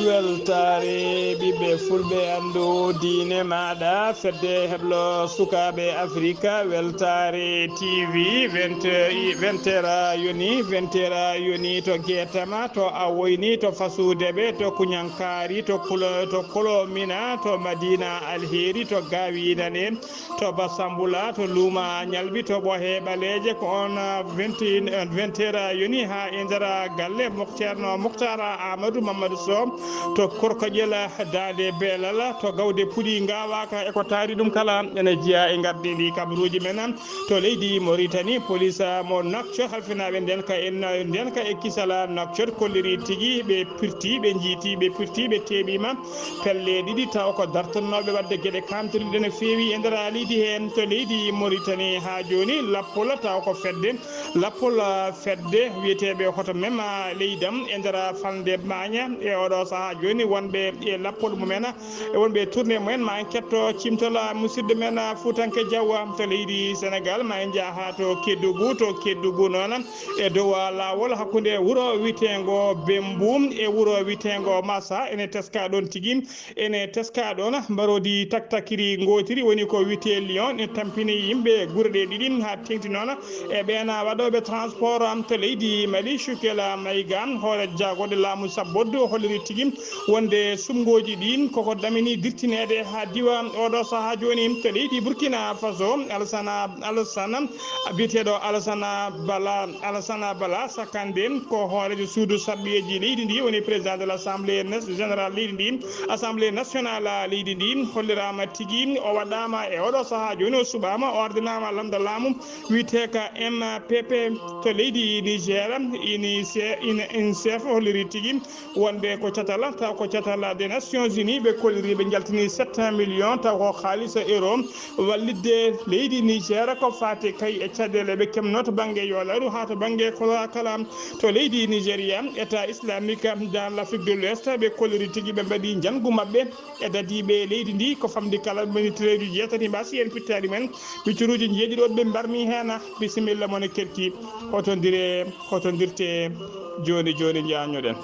weltare ɓiɓɓe fulɓe andu diine maɗa fedde heblo sukaɓe afrique weltare tv 20 yoni 20 yoni to guetema to awoyni to fasudeɓe to kuñankari to kolomina to madina alheri to gawinane to basambula to luuma ñalɓi to ɓoohe ɓaleje ko on 20 yoni ha e nder galle ceerno mouhtara amadou mamadou sow to korkoƴela dande beelal to gawde puuɗi gawaka eko taari ɗum kala ene jeeya e gardiɗi kabaruji men to leydi Mauritanie police mo Nouakchott halfinaɓe ndenka e kisala Nouakchott kolliri tigui ɓe pirti ɓe jiiti ɓe pirti ɓe teeɓima pelle ɗiɗi taw ko dartannoɓe wadde gueɗe kamtoriɗe no feewi e nder leydi hen to leydi Mauritanie ha joni lappol taw ko fedde lappol fedde wiyeteɓe hoto mema leydam e nder falde Magna e oɗo saaha joni wonɓe e lappol mumen e wonɓe tourné mumen ma en ketto cimtol musidɗo men Foutanké Diaw to leydi Sénégal ma en jaaha to Kédougou noon e dow lawol hakkude wuuro witego Bembou e wuuro witego Massa ene teska ɗon tigui ene teska ɗon mbarodi taktakiri gotiri woni ko wite Lyon ne tampini yimɓe guurɗe ɗiɗi ha tengti noon e ɓen waɗoɓe transport to leydi Mali Choukela Maïga hoore jagode laamu sabbodde holliri tigui wonde sumgoji ɗin koko ɗamini dirtinede ha diwa oɗo saaha joni to leydi Burkina Faso Alassane biteɗo Alassane Bala Sakandé ko hoorejo suudu sabɓiyeji leydi ndi woni président de l'assemblée générale leydi ndi assemblée nationale leydi ndi hollirama tigui o waɗama e oɗo saaha joni o suɓama o ardinama lamdo laamu witeka MPP to leydi Niger INCF holliri tigui wonde ko catala taw ko catala des Nations Unies ɓe kolliri ɓe jaltini 7 millions taw ko haalisa euro wallidde leydi Niger ko fati kay e caɗele ɓe kemno to banggue yolaru ha to banggue kala to leydi Nigéria état islamique dans l'Afrique de l'Ouest ɓe kolliri tigui ɓe mbaɗi janggu mabɓe e dadiɓe leydi ndi ko famdi kala ministreji jeetati mbasi en pittari men miccuruji jeeɗiɗo ɓe mbarmi hen bisimilla moon ketti hotodirte joni jañoɗen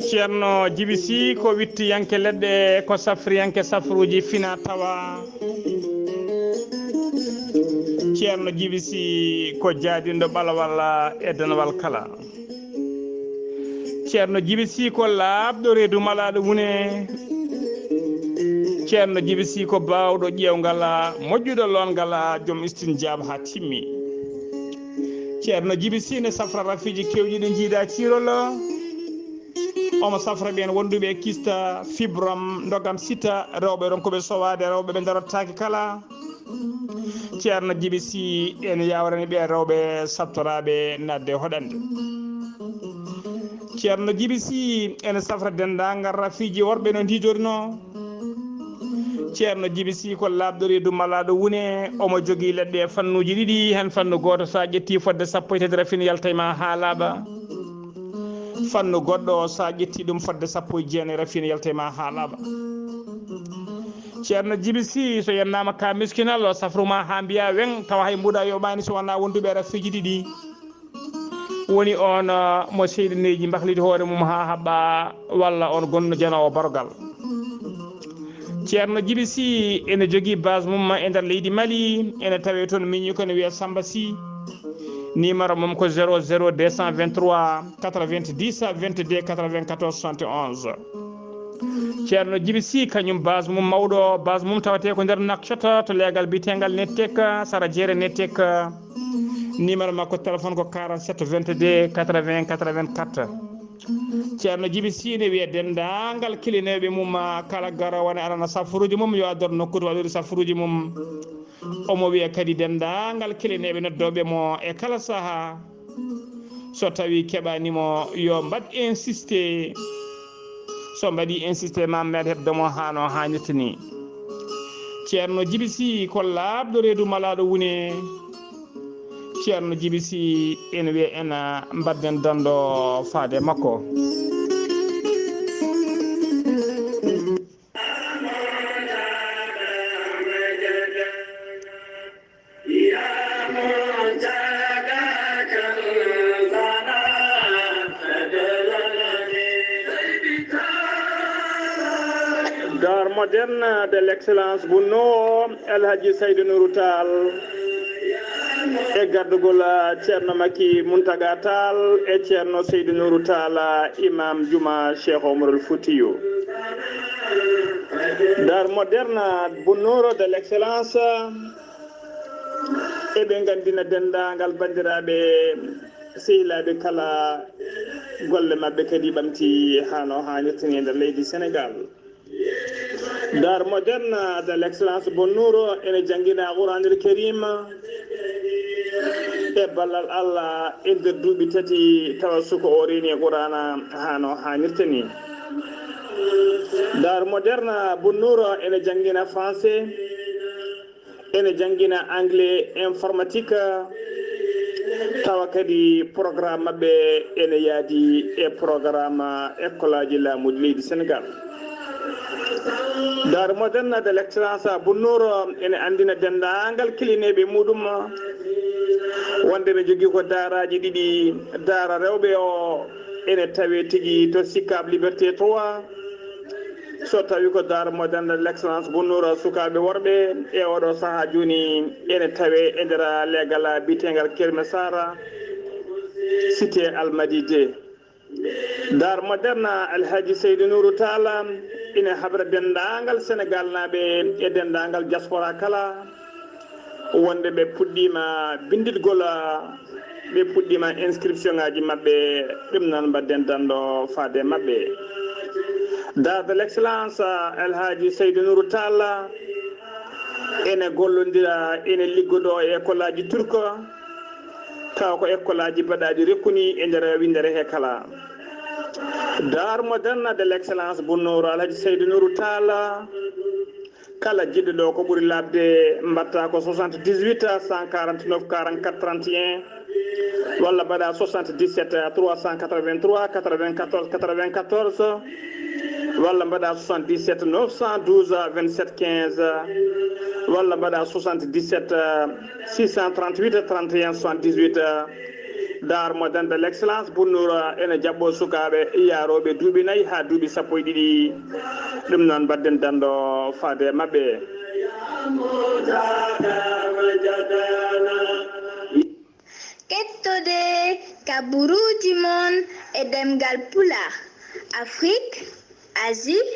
ceerno Djiby Sy ko wittiyanke leɗɗe ko safriyanke safruji fina tawa ceerno Djiby Sy ko jaadindo ɓalawal e denwal kala ceerno Djiby Sy ko laaɓɗo reedu malaɗo wune ceerno Djiby Sy ko bawɗo ƴewgal moƴƴuɗo longal joom istin jaaba ha timmi ceerno Djiby Sy ne safra rafiji kewɗi ɗi jiiɗa cirol omo safra ɓen wonduɓe kista fibrom dogam sita rewɓe ronkoɓe sowade rewɓe ɓe darottaki kala ceerno Djiby Sy ene yawrani ɓe rewɓe sattoraɓe nadde hoɗande ceerno Djiby Sy ene safra dendagal rafiji worɓe no didorino ceerno Djiby Sy ko labdori dumalaɗo wune omo jogui leɗɗe fannuji ɗiɗi hen fannu goto sa ƴetti fodde sappo e tati rafine yaltayma ha laaɓa fannu goɗɗo sa ƴetti ɗum fodde sappo e jeenayi rafine yaltayma ha laaɓa ceerno Djiby Sy so yennama ka miskinal o safruma ha mbiya wen tawa hay mbuɗa yoɓani so wona wonduɓe rafiji ɗiɗi woni on mo seydaneji mbahlide hoore mum ha haɓɓa walla on gonno janowo barogal ceerno Djiby Sy ene jogui base mum e nder leydi Mali ene tawe toon miñi ko ne wiya Samba Sy numéro mum ko 00 223 90 22 94 71 ceerno Djiby Sy kañum base mum mawɗo base mum tawate ko nder Nouakchott to leegal bitegal Nettek Sara Diéré Nettek numéro makko téléphone ko 47 22 80 84 ceerno Djiby Sy ne wiye dendagal kilineɓe mum kala garawone arana safuruji mum yo addor nokkude waɗude safuruji mum omo wiya kadi dendagal kilineɓe noddoɓe mo e kala saaha so tawi keɓanimo yo mbaɗ insisté so mbaɗi insisté mammeɗe hebdomo hano hannirta ni ceerno Djiby Sy ko labɗo reedu malaɗo wune ceerno Djiby Sy ene wiya ena mbadden dando faade makko Dar moderne de l'excellence Bunno El Hadji Seydou Nourou Tall e gardugol ceerno Makki Muntaga Tall e ceerno Seydou Nourou Tall imam Juma Cheikh Omarul Foutiyou Dar moderne Bunno de l'excellence e ɓe gandina dendagal bandiraɓe sehilaɓe kala golle mabɓe kadi ɓamti hano hannirtani e nder leydi Sénégal Dar moderne de l'excellence Bonnouro ene jangguina Qouranul Karim e ballal Allah e nder duuɓi tati tawa suko o reeni e Qur'ana hano hannirta ni Dar moderne Bonnouro ene jangguina français ene jangguina anglais informatique tawa kadi programme mabɓe ene yaadi e programme école aji laamuji leydi Sénégal Dar moderne de l'excellence Bunnouro ene andina dendagal kilineɓe muɗum wonde ɓe jogui ko daaraji ɗiɗi daara rewɓe o ene tawe tigui to Sicap Liberté 3 so tawi ko daara moderne de l'excellence Bunnouro sukaɓe worɓe e oɗo saaha joni ene tawe e nder leegal bitegal Kerme Sara cité Almadi 2 Dar moderne Alhaji Seydou Nourou Tall ina haɓra dendagal Sénégal naɓe e dendagal diaspora kala wonde ɓe puɗɗima bindidgol ɓe puɗɗima inscription ngaji mabɓe ɗum noon mbadden dando faade mabɓe Dar de l'excellence Alhaji Seydou Nourou Tall ene gollodira ene liggoɗo e école aji turco taw ko école aji baɗaɗi rekkuni e nder windere he kala Dar moderne de l'excellence Bunnouro Alhaji Seydou Nourou Tall kala jiɗɗo ɗo ko ɓuuri labde mbatta ko 78 149 44 31 walla mbaɗa 77 383 94 94 walla mbaɗa 77 912 27 15 walla mbaɗa 77 638 31 78 Dar moderne de l'excellence Bunnouro ene jabbo sukaɓe yaroɓe duuɓi 4 ha duuɓi 12 ɗum noon mbadden dando faade mabɓe kettode kaɓuruji mon e demgal pulaar Afrique Asie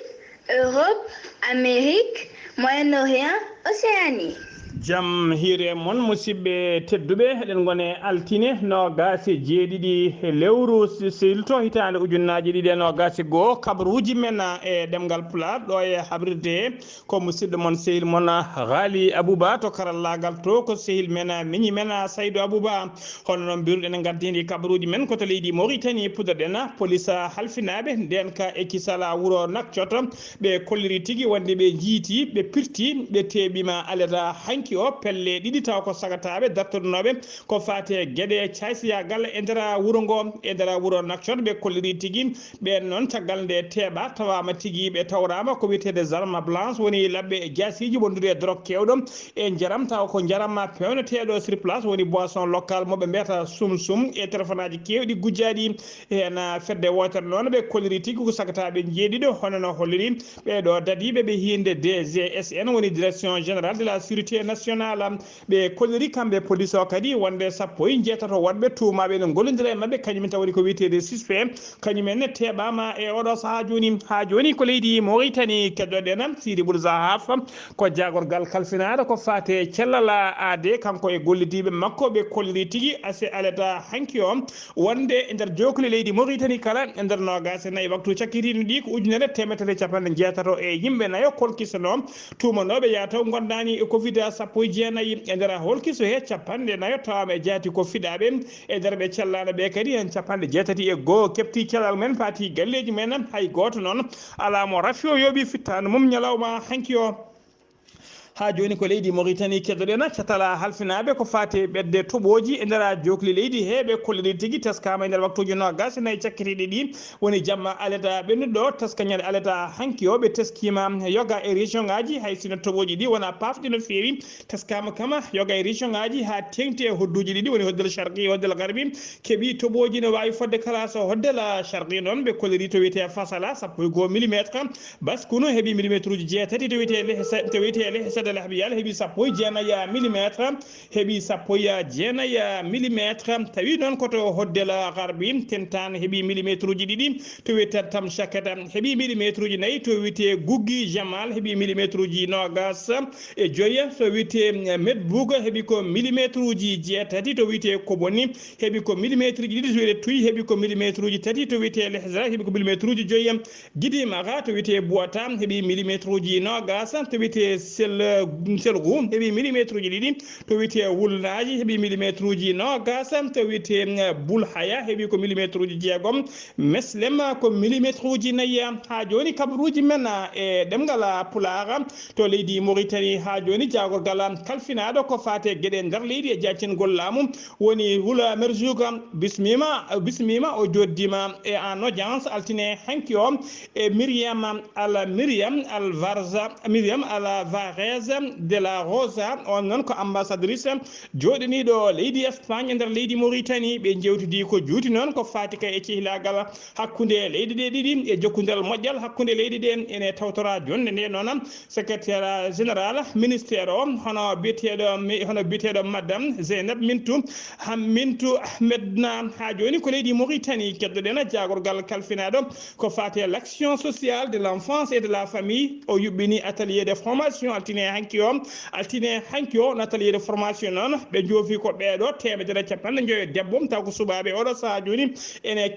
Europe Amérique Moyen-Orient Océanie Jam hiire mon musidɓe tedduɓe eɗen gone altine no gasi jeeɗiɗi lewru silto hitande ujunnaji ɗiɗi e no gasi goho kabaruji men e ɗemgal pulaar ɗo e habrirde ko musidɗo mon sehil mon Ghali Abouba to karallagal to ko sehil men miñi men Saydou Abouba hono noon mbiruɗen gardidi kabaruji men koto leydi Mauritanie puɗɗoɗen police halfinaɓe nden ka ekkisala wuuro Nakcoto ɓe kolliri tigui wonde ɓe jiiti ɓe pirti ɓe teɓima aleta hanki o pelle ɗiɗi taw ko sagataɓe dartorunoɓe ko fate gueɗe caysiyagal e nder wuuro ngo e nder wuuro Nakcoto ɓe kolliri tigui ɓen noon caggal nde teeɓa tawama tigui ɓe tawrama ko wiyetede zarma blanche woni labɓe e jasiji wondude e drogue kewɗo e jaram taw ko jaram pewneteɗo sur place woni boisson local moɓe mbiyata sum e téléphone aji kewɗi gujjaɗi hen fedde wotere noon ɓe kolliri tigui ko sagataɓe jeeɗiɗo hono no holliri ɓeɗo dadiɓe ɓe hinde DGSN woni direction générale de la sécurité nationale national ɓe kolliri kamɓe police o kadi wonde sappo e jeetato wonɓe tuumaɓe no gollodira e mabɓe kañumen tawri ko wiyetede suspect kañumen teɓama e oɗo saaha joni ha joni ko leydi Mauritanie keddoɗen Sidi Boul Zahaf ko jagorgal kalfinade ko fate cellala aade kanko e gollidiɓe makko ɓe kolliri tigui ase alata hanki o wonde e nder jokoli leydi Mauritanie kala e nder nogas e nayyi waktu cakkitiɗi ɗi ko ujunere temettere capanɗe jeetato e yimɓe nayo kolkisano tumanoɓe yataw gondani e covid sappo e jeenayyi e nder holkiso he capanɗe nayo tawama e jaati ko fiɗaɓe e nder ɓe cellano ɓe kadi hen capanɗe jeetati e goho kepti cellal men paati galleji men hay goto noon ala mo rafi o yooɓi fittanu mum ñalawma hanki o ha joni ko leydi Mauritanie keddoɗen catala halfinaɓe ko fate ɓedde toɓoji e nder jokli leydi heɓe kolliri tigui teskama e nder waktuji nogas nayyi cakkitiɗi ɗi woni jamma alata ɓennuɗo teska ñande alata hanki o ɓe teskima yoga e région ngaji hay sino toɓoji ɗi wona pafɗi no fewi teskama kama yoga e région ngaji ha tengti e hodduji ɗiɗi woni hoddel sharqi hoddel garbi keeɓi toɓoji no wawi fodde kala so hoddel sharqi noon ɓe kolliri to wiyete fasala sappo e 1 millimétre baskuno heeɓi millimétre uji jeetati to wiyete lehsede lahbiyal heeɓi sappo e jeenayyi millimétre heeɓi sappo e jeenayyi millimétre tawi noon koto hoddel garbi tentane heeɓi millimétre uji ɗiɗi to wiyete tam chakata heeɓi millimétre uji nayyi to wiyete guggi jamal heeɓi millimétre uji nogas e joyya to wiyete medbouga heeɓi ko millimétre uji jeetati to wiyete koboni heeɓi ko millimétre uji ɗiɗi to wiyete tuy heeɓi ko millimétre uji tati to wiyete lehsara heeɓi ko millimétre uji joyya guidimaga to wiyete boita heeɓi millimétre uji nogas to wiyete selgu heeɓi millimétre uji ɗiɗi to wiyete wulnaji heeɓi millimétre uji nogas to wiyete boulhaya heeɓi ko millimétre uji jeegom meslem ko millimétre uji nayyi ha joni kabaruji men e ɗemgal pulaar to leydi Mauritanie ha joni jagorgal kalfinaɗo ko fate gueɗe nder leydi e jaccingol laamu woni Wula Merzoug bismima o joddima e en audience altine hanki o e Myriam Al Varez de la Rosa on noon ko ambassadrice joɗaniɗo leydi Espagne e nder leydi Mauritanie ɓe jewtidi ko juuti noon ko fati kay e cehilagal hakkude leydi ɗe ɗiɗi e jokkudel moƴƴal hakkude leydi ɗe ene tawtora jonde nde noon secrétaire général ministére o hono biyeteɗo madame Zeynab Mintou Ahmedna ha joni ko leydi Mauritanie keddoɗen jagorgal kalfinaɗo ko fati l'action sociale de l'enfance et de la famille o yuɓɓini atelier de formation altine hanki o no atelier de formation noon ɓe joofi ko ɓeɗo temedere capanɗe joyi debbo taw ko subaɓe oɗo saaha joni ene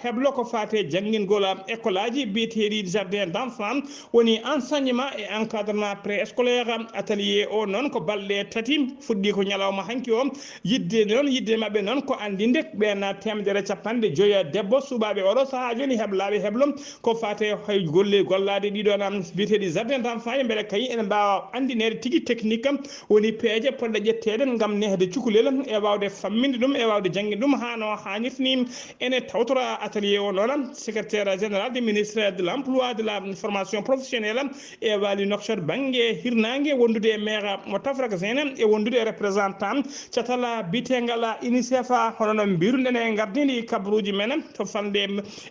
heblo ko fate janggingol école aji biyeteɗi jardin d' enfant woni enseignement et encadrement préscolaire atelier o noon ko balɗe tati fuɗɗi ko ñalawma hanki o yidde mabɓe noon ko andinde ɓen temedere capanɗe joyi debbo subaɓe oɗo saaha joni heblaɓe heblom ko fate hay gollade ɗiɗon biyeteɗi jardin d' enfant beele kayi ene mbawa andinede tigui technique woni peeje poɗɗe ƴettede gam nehde cukalel e wawde famminde ɗum e wawde jangguinde ɗum hano hannirta ni ene tawtora atelier o noon secrétaire général du ministère de l'emploi de la formation professionnelle e wali nokshad banggue hirnague wondude e maire mo Tafraka Zéne e wondude e représentant catala bitegal UNICEF hono no mbiruɗen e gardini kabaruji men to falde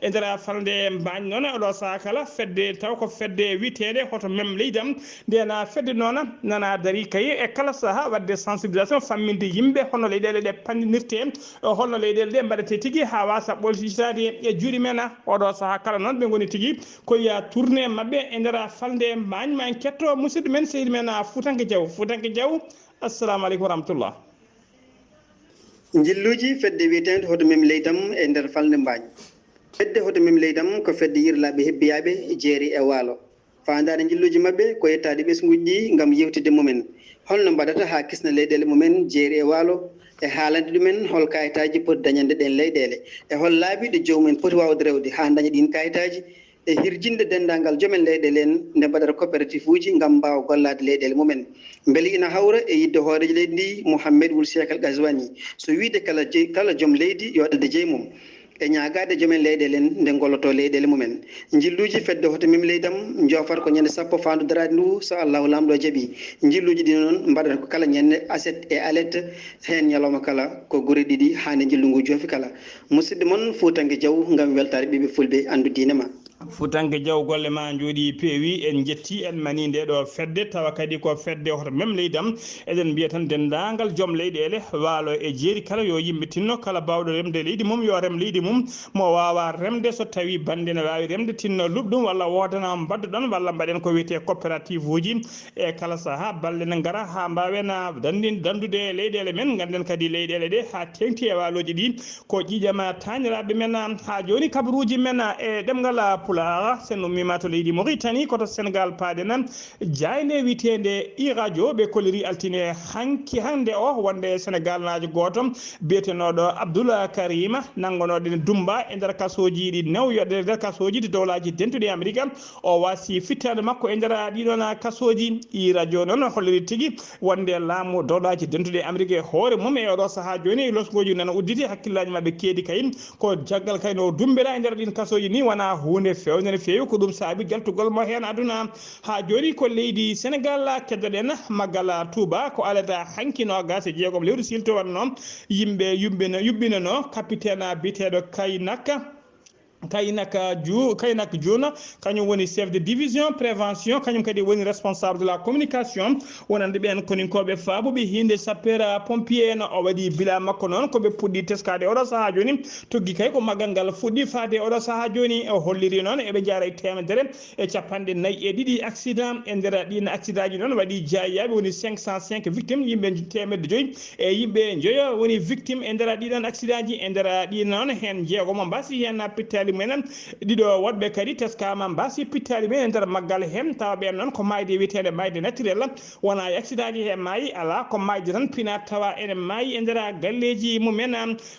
e nder falde mbañ noon oɗo saaha kala fedde taw ko fedde witede hoto mem leydam ndena fedde noon nana dari kayi e kala saaha wadde sensibilisation famminde yimɓe hono leyɗele ɗe panninirte holno leyɗele ɗe mbaɗete tigui ha wasa ɓoltitade e juuɗe men oɗo saaha kala noon ɓe goni tigui koye tourné mabɓe e nder falde mbañ ma en ketto musidɗo men seydi men Foutanké Diaw assalamu aleykum wa rahmatullah. jilluji fedde wiyetede hoto mem leydam e nder falde mbañ fedde hoto mem leydam ko fedde yirlaɓe hebbiyaɓe jeeri e waalo fandade jilluji mabɓe ko yettade ɓesguji ɗi gam yewtide mumen holno mbaɗata ha kisna leyɗele mumen jeeri e waalo e haalande ɗumen hol kayitaji poti dañande ɗen leyɗele e hol laabi ɗo jomumen poti wawde rewde ha daña ɗin kayitaji e hirjinde dendagal joomen leyɗele en nde mbaɗata coopératif uji gam mbawa gollade leyɗele mumen beele ina hawra e yidde hooreji leydi ndi Mouhamed Wul Cheikh Al Gazwani so wiide kala joom leydi yo waɗade jeymum e ñagade joomen leyɗele en nde golloto leyɗele mumen jilluji fedde hoto mem leydam jofata ko ñande sappo fandu darade ndu so Allahu lamɗo jaaɓi jilluji ɗi noon mbaɗata ko kala ñande aset e alerte hen ñalawma kala ko guure ɗiɗi hande jillu ngu joofi kala musidɗo moon Foutanké Diaw gam weltare ɓiɓe fulɓe andu diine ma. futanke jaw golle ma jooɗi peewi en jetti en mani nde ɗo fedde tawa kadi ko fedde hoto même leydam eɗen mbiya tan dendagal joom leyɗele waalo e jeeri kala yo yimɓe tinno kala bawɗo remde leydi mum yo rem leydi mum mo wawa remde so tawi bande ne wawi remde tinno luɓɗum walla wodana mbadduɗon walla mbaɗen ko wiyete coopérative uji e kala saaha balle ne gara ha mbawen dandude leyɗele men ganden kadi leyɗele ɗe ha tengti e waaloji ɗi ko ƴiƴama tañiraɓe men ha joni kabaruji men e ɗemgal pulaar sen ummima to leydi Mauritanie koto Sénégal paadenan jayne witende i radio ɓe koliri altine hanki hande o wonde Sénégal najo goto biyetenoɗo Abdoul Karima nangonoɗen Dumba e nder kasoji ɗi newyode nder kasoji ɗi dowlaji dentuɗe Amérique o wasi fittade makko e nder ɗiɗon kasoji i radio noon holliri tigui wonde laamu dowlaji dentuɗe Amérique hoore mum e oɗo saaha joni losgoji nana udditi hakkillaji mabɓe keedi kayin ko jaggal kayno dumbira e nder ɗin kasoji ni wona hunde fewnene fewi ko ɗum saabi jaltugol mo hen aduna ha joni ko leydi Sénégal keddoɗen maggal Touba ko alata hankino gase jeegom lewru silto wanno yimɓe yubbinano capitaine biteɗo Kaynak Diouna kañum woni chef de division prévention kañum kadi woni responsable de la communication wonande ɓen koninkoɓe faabuɓe hinde sapeur pompier en o waɗi bila makko noon koɓe puɗɗi teskade oɗo saaha joni togui kay ko maggal ngal fuɗɗi faade oɗo saaha joni o holliri noon eɓe jaara e temedere e capanɗe nayyi e ɗiɗi accident e nder ɗin accident ji noon waɗi jeeyaɓe woni 505 victimes yimɓe temedde joyyi e yimɓe joyo woni victime e nder ɗiɗon accident ji e nder ɗi noon hen jeegomo mbasi hen pittali menen ɗiɗo woɗɓe kadi teskama mbasi pittali men e nder maggal hen tawa ɓen noon ko mayde witede mayde naturel wona e accident ji he maayi ala ko mayde tan pina tawa ene maayi e nder galleji mumen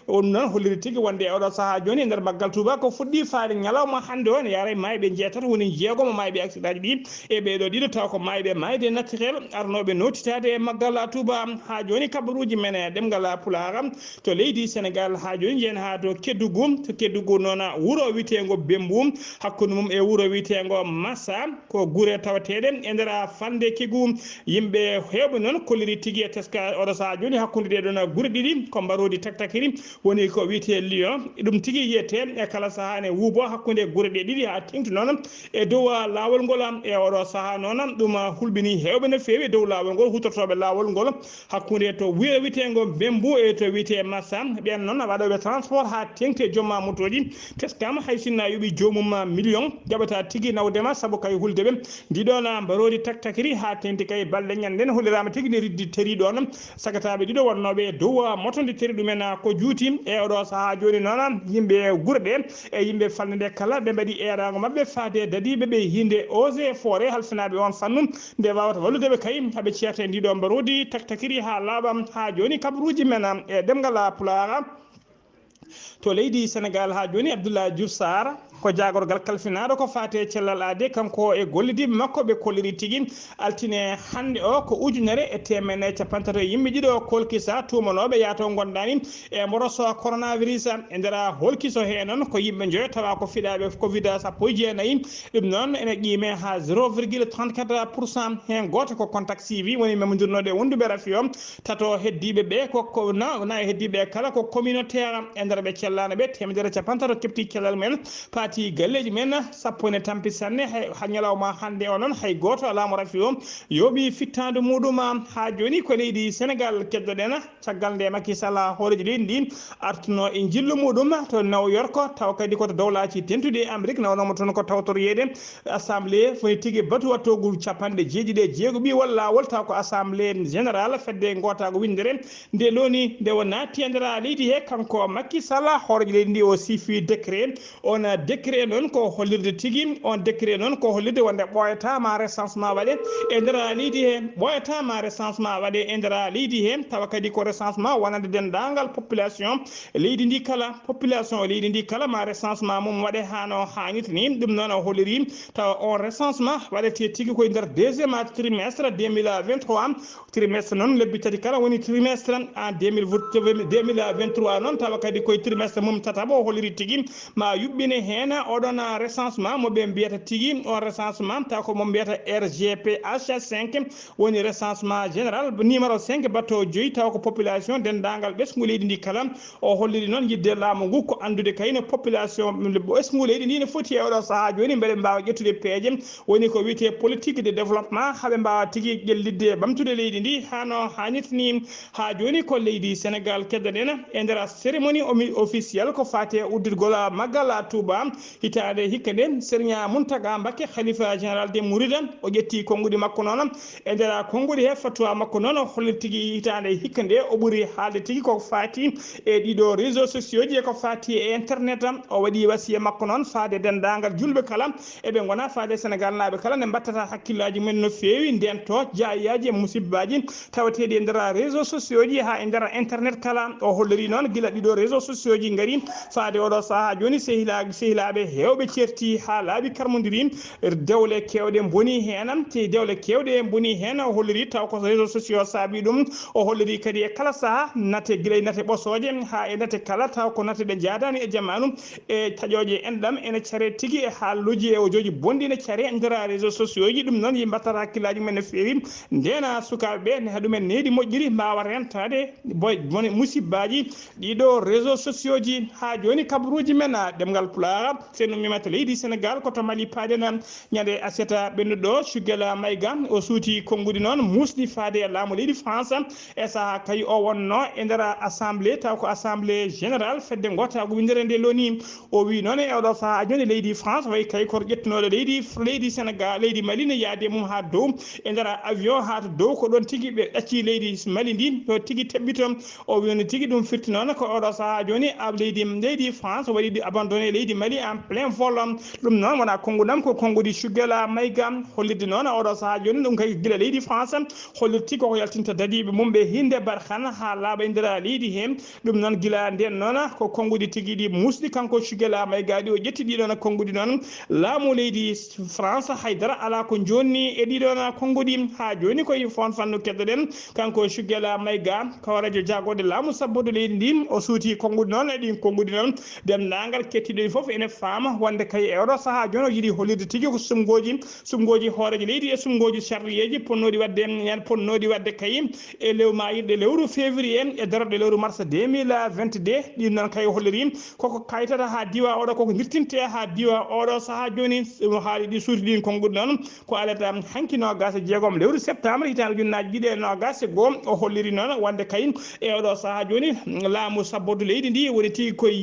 on noon holliri tigui wonde oɗo saaha joni e nder maggal Touba ko fuɗɗi faade ñalawma hande o ne yaara mayɓe jeetata woni jeegomo mayɓe accident ji ɗi e ɓeɗo ɗiɗo taw ko mayde naturel arnoɓe notitade e maggal Touba ha joni kabaruji men e ɗemgal Pulaar to leydi Sénégal ha joni jeen ha to Kédougou noon wuro witego Bembum hakkude mum e wuro witego Massa ko guure tawateɗe e nder fande Kégou yimɓe hewɓe noon kolliri tigui e teska oɗo saaha joni hakkude ɗe ɗon guure ɗiɗi ko mbarodi taktakiri woni ko wiyete Lyon ɗum tigui yiyete e kala saaha ne wuubo hakkude guure ɗe ɗiɗi ha tengti noon e dow lawol ngol e oɗo saaha noon ɗum hulɓini hewɓe no fewi e dow lawol ngol hutortoɓe lawol ngol hakkude to wuro witego Bembou e to wiyete Massa ɓen noon waɗoɓe transport ha tengti e jomma motoji teskama hay sinno yoɓi jomum million jaɓata tigui nawdema saabu kay huldeɓe ndiɗon mbarodi taktakiri ha tengti kay balɗe ñanden hollirama tigui ne riddi teri ɗon sagataɓe ɗiɗo wonnoɓe dow moto nde teri ɗumen ko juuti e oɗo saaha joni noon yimɓe guure ɗe e yimɓe falde nde kala ɓe mbaɗi erago mabɓe faade dadiɓe ɓe hinde osé forêt halfinaɓe on fannu nde wawata walludeɓe kay haaɓe ceerta e ndiɗo mbarodi taktakiri ha laaɓa ha joni kabaruji men e ɗemgal Pulaar to leydi Sénégal ha joni Abdoulaye Diouf Sarr ko jagorgal kalfinaɗo ko fate cellal ade kanko e gollidiɓe makko ɓe kolliri tigui altine hande o ko ujunere e temene capantato yimɓe ɗiɗo kolkisa tumanoɓe yaato gondani e mboroso coronavirus e nder holkiso he noon ko yimɓe joyo tawa ko fiɗaɓe covid sappo e jeenayyi ɗum noon ene qime ha 0,34% hen goto ko contact suivi woni memodirnoɗe wonduɓe rafi o tato heddiɓe ɓe koko na e heddiɓe kala ko communautaire e nder ɓe cellano ɓe temedere capantato kepti cellal men paati galleji men sappo ne tampi sanne ha ñalawma hande o noon hay goto alamo rafi o yooɓi fittade muɗum ha joni ko leydi Sénégal keddoɗen caggal nde Macky Sall hooreji leydi ndi artuno e jillu muɗum to New York taw kadi koto dowlaji tentuɗe Amérique nawnomo toon ko tawtoriyede assemblée foni tigui batu wattogol capanɗe jeeɗiɗi jeegoɓi walla lawol taw ko assemblée général fedde gotago windere nde loni nde naati e nder leydi he kanko Macky Sall hooreji leydi ndi o sifi décret on décret noon ko hollirde tigui on décret noon ko hollirde wonde ɓoyatama recensement waɗe e nder leydi he ɓoyatama recensement waɗe e nder leydi he tawa kadi ko recensement wonande dendagal population leydi ndi kala population leydi ndi kala ma recensement mum waɗe hano hannirta ni ɗum noon o holliri tawa on recensement waɗete tigui koye nder deuxiéme trimestre 2023 trimestre noon lebbi tati kala woni trimestre en 2023 noon tawa kadi koye trimestre mum tataɓo o holliri tigui ma yuɓɓine hen hena oɗon recensement mo ɓe mbiyata tigui on recensement taw ko mo mbiyata RGPH 5 woni recensement général numéro 5 batto joyi taw ko population dendagal ɓesgu leydi ndi kala o holliri noon yidde laamu ngu ko andude kayno population ɓesgu leydi ndi ne foti e oɗo saaha joni beele mbawa ƴettude peeje woni ko wiyete politique de développement haaɓe mbawa tigui ƴellidde bamtude leydi ndi hano hannirtini ha joni ko leydi Sénégal keddoɗen e nder cérémonie officielle ko fate uddirgol maggal Touba hitande hikka nde Serigne Mountaga Mbacké khalifa général des Mourides o ƴetti konngudi makko noon e nder konngudi he fatwa makko noon holli tigui hitande hikka nde o ɓuuri haalde tigui ko fati e ɗiɗo réseaux sociaux ji e ko fati e internet o waɗi wasiya makko noon faade dendagal julɓe kala eɓe gona faade Sénégal naaɓe kala ne mbattata hakkillaji mumen no fewi nden to jayaji e musibbaji tawateɗi e nder réseaux sociaux ji ha e nder internet kala o holliri noon guila ɗiɗo réseaux sociaux ji gaari faade oɗo saaha joni sehilaɓe hewɓe certi ha laaɓi karmodiri dewle kewɗe boni hen te dewle kewɗe boni hen o holliri taw ko réseaux sociaux saabi ɗum o holliri kadi e kala saaha nate guilay nate ɓosoje ha e nate kala taw ko nate ɗe jadani e jamanu e taƴoje enɗam ene care tigui e haalluji e ojoji bonɗi ne care nder réseaux sociaux ji ɗum noon yimɓe battata hakkillaji mumen no fewi ndena sukaɓeɓe ne haɗumen needi moƴƴiri mbawa rentade bone musibbaji ɗiɗo réseaux sociaux ji ha joni kabaruji men ɗemgal Pulaar seno mimata leydi Sénégal koto Mali paaden ñande aseta ɓennuɗo Cugel Mayga o suuti konngudi noon musɗi faade e laamu leydi France e saaha kay o wonno e nder assemblée taw ko assemblée générale fedde gota windere nde loni o wi noon e oɗo saaha joni leydi France way kay koto ƴettunoɗo leydi Sénégal leydi Mali ne yaade mum ha dow e nder avion ha to dow ko ɗon tigui ɓe ɗacci leydi Mali ndi to tigui teɓɓito o wino tigui ɗum firti noon ko oɗo saaha joni leydi France waɗi abandonné leydi Mali en plein vol ɗum noon wona konngudam ko konngudi Cugel Mayga hollirde noon oɗo saaha joni ɗum kay guila leydi France hollirti koko yaltinta dadiɓe mum ɓe hinde barkan ha laaɓa e nder leydi hen ɗum noon guila nden noon ko konngudi tigui ɗi musɗi kanko Cugel Mayga ɗi o ƴetti ɗiɗon konngudi noon laamu leydi France haydara ala ko jonni e ɗiɗon konngudi ha joni koye fon fannu keddoɗen kanko Cugel Mayga ko radio jagode laamu sabbude leydi ndi o suuti konngudi noon e ɗin konngudi noon dendagal kettiɗo foof ene faama wonde kay e oɗo saaha joni o yiiɗi hollirde tigui ko sumgoji hooreji leydi e sumgoji charriyeji ponnoɗi wadde kay e mayirɗe lewru février e darde lewru mars 2022 ɗin noon kay holliri koko kaytata ha diwa oɗo koko dirtinte ha diwa oɗo saaha joni haali ɗi suuti ɗin konngudi noon ko alata hanki nogas jeegom lewru septembre hitande ujunnaje ɗiɗi e nogas goo o holliri noon wonde kay e oɗo saaha joni laamu sabborde leydi ndi woni tigui koye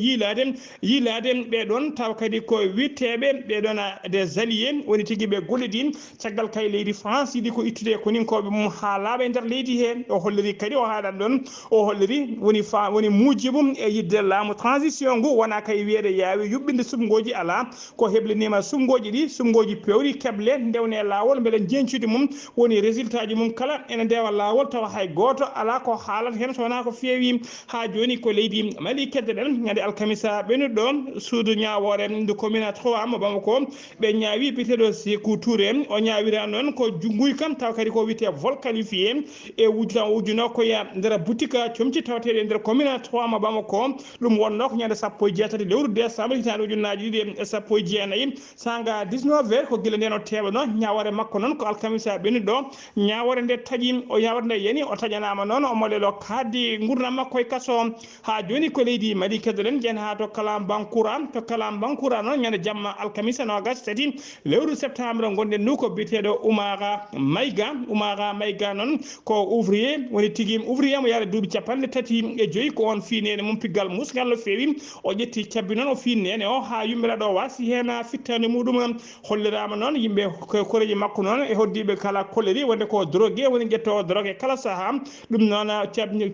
yiilade ɓeɗon taw kadi ko witteɓe ɓeɗon des alliés woni tigui ɓe golliɗin caggal kay leydi France yiiɗi ko ittude koninkoɓe mum ha laaɓa e nder leydi he o holliri kadi o haaɗat ɗon o holliri woni mujibum e yidde laamu transition ngu wona kay wiyede yaawi yuɓɓinde sumgoji ala ko heblanima sumgoji ɗi sumgoji pewɗi keble ndewne lawol beele jencude mum woni résultat ji mum kala ene ndewa lawol tawa hay goto ala ko haalata hen so wona ko feewi ha joni ko leydi Mali keddoɗen ñande alkamisa ɓennuɗo suudu ñawore nde commune 3 mo Bamako ɓe ñaawi biteɗo Sékou Touré o ñaawira noon ko junguy kam taw kadi ko wiyete vol qualifié e wujjuno koye nder boutique comci tawateɗe e nder commune 3 mo Bamako ɗum wonno ko ñande sappo e jeetati lewru décembre hitande ujunnaje ɗiɗi e sappo e jeenayyi sanga 19 heures ko guila nden o teɓano ñawore makko noon ko alkamisa ɓennuɗo ñawore nde taaƴi o ñawore nde yani o taƴanama noon o molelo kaddi gurdam makko e kaso ha joni ko leydi Mali keddoɗen jen ha to kalam bankura noon ñande jamma alkamisa nogas tati lewru septembre gonɗen nu ko biteɗo Oumara Mayga noon ko ouvrier woni tigui ouvrier mo yaara duuɓi capanɗe tati e joyyi ko on finene mum piggal musgal no fewi o ƴetti cabbi noon o finnene o ha yummiraɗo o wasi hen fittande muɗum hollirama noon yimɓe koreji makko noon e hoddiɓe kala kolleri wonde ko drogué woni ƴettowo drogue kala saaha ɗum noon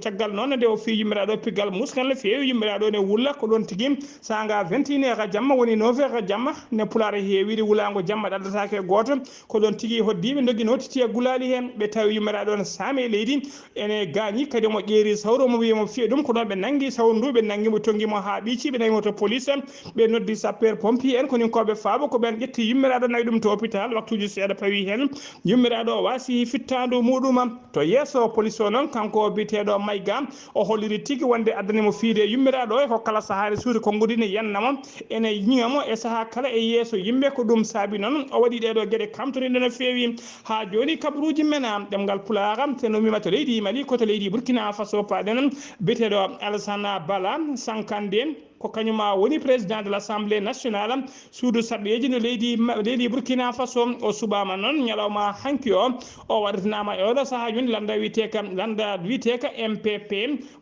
caggal noon nde o fi yummiraɗo piggal musgal no fewi yummiraɗo ne wulla ko ɗon tigui sanga 21 heures jamma woni 9 heures jamma ne Pulaar heewiri wulago jamma ɗaɗatake e goto ko ɗon tigui hoddiɓe dogui notiti e gulali hen ɓe tawi yummiraɗo ne saame leydi ene gaañi kadi omo ƴeeri sawro mo wiyamo fiya ɗum ko ɗon ɓe nanggui sawru ndu ɓe nanguimo tonguimo ha ɓiici ɓe nangimo to police ɓe noddi sapeur pompier en koninkoɓe faabo ko ɓen ƴetti yummiraɗo nayi ɗum to hôpital waktuji seeɗa pawi hen yummiraɗo o wasi fittandu muɗum to yesso police o noon kanko biteɗo Mayga o holliri tigui wonde addanimo fiide yummiraɗo e ko kala sahari suuti konngudi ne yennamo e ene ñingamo e saha kala e yeeso yimɓe ko ɗum saabi noon o waɗi ɗeɗo gueɗe kamtorinde no feewi ha joni kabaruji men ɗemgal pularam teno mima to leydi Mali koto leydi Burkina Faso paɗe noon biteɗo Alassane Bala Sankandé ko kañuma woni président de l'Assemblée nationale suudu saɓeji no leydi Burkina Faso o suɓama noon ñalawma hanki o waɗatanama e oɗo saaha joni landa wiyeteka MPP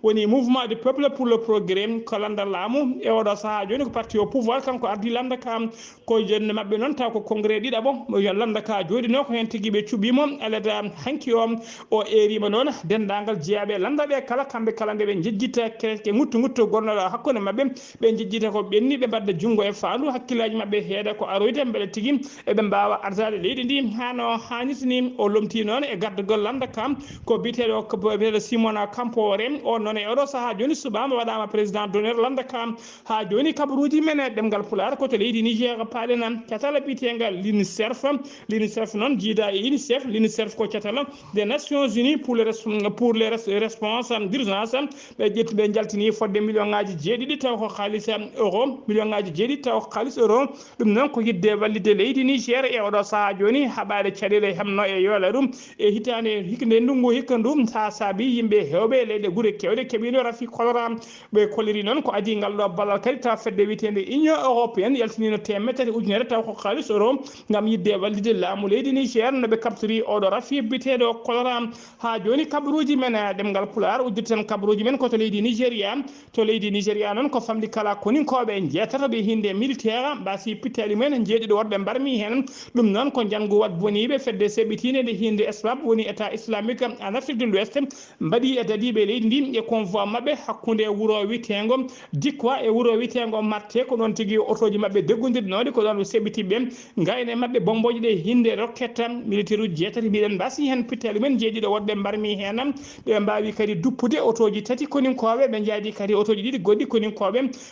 woni mouvement du peuple pour le progrès ko landa laamu e oɗo saaha joni ko parti au pouvoir kanko ardi landa ka ko jonde mabɓe noon taw ko congrès ɗiɗaɓo yo landa ka joɗino ko hen tigui ɓe cuɓimo aleda hanki o erima noon dendagal jeeyaɓe landaɓe kala kamɓe kala nde ɓe jejjita ke guttu gonnoɗo hakkude mabɓe ɓe jejjita ko ɓenni ɓe mbadda junggo e fandu hakkillaji mabɓe heeda ko aroyde beele tigui eɓe mbawa ardade leydi ndi hano hannitini o lomti noon e gardugol landa kam ko biteɗo Simona Kampore on noon e oɗo saaha joni suɓama waɗama président d'honneur landa kam ha joni kabaruji men e ɗemgal Pulaar koto leydi Niger paɗenan catala bitegal l'UNICEF noon jiida e l'UNICEF ko catala des Nations Unies pour les responses d'urgence ɓe ƴetti ɓe jaltini fodde million ngaji jeeɗiɗi taw ko halis euro million ngaji jeeɗiɗi taw ko halis euro ɗum noon ko yidde wallide leydi Niger e oɗo saaha joni haɓade caɗele hemno e yoola ɗum e hitande hikde ndungu hikka ndu ha saabi yimɓe hewɓe leyɗe guure kewɗe keeɓino rafi kolora ɓe koliri noon ko adi ngal ɗo ballal kadi taw fedde witende Union européenne yaltinino temettati ujunere taw ko halis euro gam yidde wallide laamu leydi Niger noɓe kabtori oɗo rafi biteɗo kolora ha joni kabaruji men ɗemgal Pulaar uddirte tan kabaruji men koto leydi Nigéria noon ko famɗi kala koninkoɓe jeetata ɓe hinde militaire mbasi pittali mumen jeeɗiɗo wonɓe mbarmi hen ɗum noon ko janggo wat boniɓe fedde seɓɓitine nde hinde ESWAP woni état islamique en Afrique de l'Ouest mbaɗi e dadiɓe leydi ndi e convoi mabɓe hakkude wuuro witego Dikwa e wuuro witego Marte ko ɗon tigui otoji mabɓe deggodirnoɗi ko ɗon seɓɓitiɓe gayne mabɓe bomboji ɗe hinde roquette militaire uji jeetati mbiɗen mbasi hen pittali mumen jeeɗiɗo wonɓe mbarmi hen ɓe mbawi kadi duppude otoji tati koninkoɓe ɓe jaadi kadi otoji ɗiɗi goɗɗi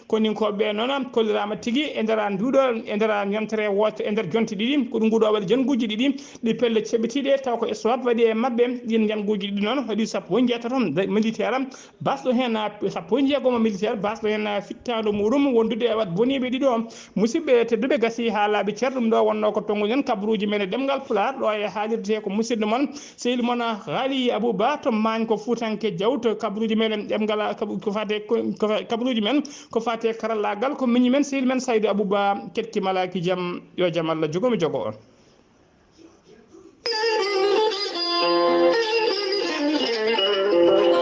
koninkoɓe noon kollirama tigui e nder nduɗo e nder yontere woto e nder jonte ɗiɗi ko ɗum nguɗo waɗi janguji ɗiɗi ɗi pelle ceɓɓitiɗe taw ko ESWAP waɗi e mabɓe ɗin janguji ɗiɗi noon waɗi sappo e jeetato militaire basɗo hen sappo e jeegomo militaire basɗo hen fittadu muɗum wondude e wat boniɓe ɗiɗo musidɓe tedduɓe gasi ha laaɓi ceer ɗum ɗo wonno ko tonguɗen kabaruji men e ɗemgal Pulaar ɗo e haalirde ko musidɗo moon sehil moon Haali Abouba to Magne ko Fuutanke Diaw to kabaruji men e ɗemgal ko fate kabaruji men ko fate karallagal ko miñi men sehil men Saydou Abouba kettima laki jaam yo jaam Allah jogomi jogo on.